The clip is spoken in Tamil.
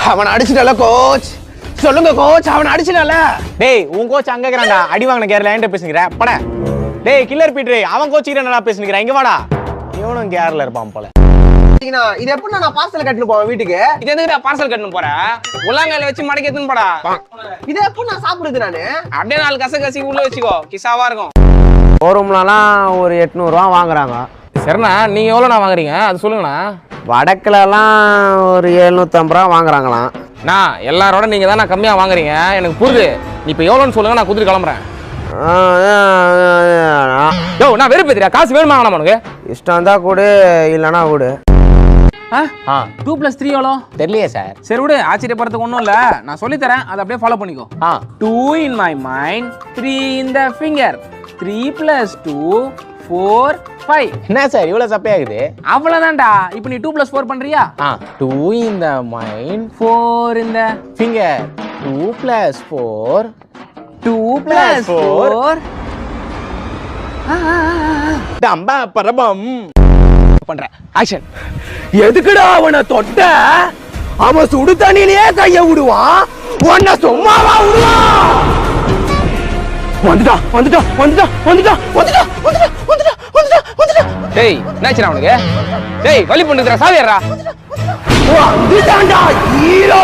அவனை அடிச்சிட்டல கோச். சொல்லுங்க கோச், அவனை அடிச்சிட்டல. டேய் உன் கோச் அங்க இருக்கறான்டா. அடி வாங்குன கேர்ல என்கிட்ட பேசுங்கற. பட. டேய் கில்லர் பீட்ரே, அவன் கோச் கிட்ட நல்லா பேசுங்கற. இங்க வாடா. இவனும் கேர்ல இருப்பான் போல. இது எப்படி நான் பார்சல் கட்டிட்டு போவேன் வீட்டுக்கு? இது எதுக்குடா பார்சல் கட்டணும் போற? உள்ளங்கையில வச்சு மடக்கி எடுத்துன்னு போடா. இது எப்படி நான் சாப்பிடுறது நானு? அப்படியே 4 கசகசி உள்ள வச்சுக்கோ, கிசாவா இருக்கும். ஷோரூம்லலாம் ஒரு 800 ரூபா வாங்குறாங்க. சரிண்ணா, நீங்க எவ்வளோண்ணா வாங்குறீங்க அது சொல்லுங்கண்ணா. வடக்குலலாம் ஒரு 750 ரூபா வாங்குறாங்களாம். நான் எல்லாரோட நீங்க தானே கம்மியாக வாங்குறீங்க, எனக்கு புரியுது. நீ இப்போ எவ்வளோன்னு சொல்லுங்க, நான் குதிரை கிளம்புறேன். யோ நான் வெறுப்பேத்தியா? காசு வேணுமா வேணாமா உனக்கு? இஷ்டம் தான் கூடு, இல்லைன்னா கூடு. 2 + 3 எவ்வளோ? தெரியலையே சார். சரி விடு, ஆச்சரியப்படுறதுக்கு ஒன்றும் இல்லை, நான் சொல்லித்தரேன், அதை அப்படியே ஃபாலோ பண்ணிக்கோ. 2 in my mind, 3 in the finger, 3 + 2 4 5. என்ன சார் இவ்வளோ சப்பையாகுது? அவ்வளோதான்டா. இப்போ நீ 2 + 4 பண்றியா? 2 in the mind, 4 in the finger, 2 + 4, 2 + 4. டம்பா பரபம் பண்றேன். ஆக்ஷன். எதுக்குடா அவனை தொட்ட? அவன் சுடு தண்ணியிலேயே கைய விடுவான், உன்னை சும்மாவா விடுவான்? வந்துட்டா வந்துட்டா வந்துட்டா வந்துட்டா வந்துட்டா வந்துட்டா வந்துட்டா வந்துட்டா வந்துட்டா. டேய் என்னாச்சுடா உனக்கு? டேய் வலி பண்ணுதுடா, சாவியறா. வந்துட்டான்டா ஹீரோ.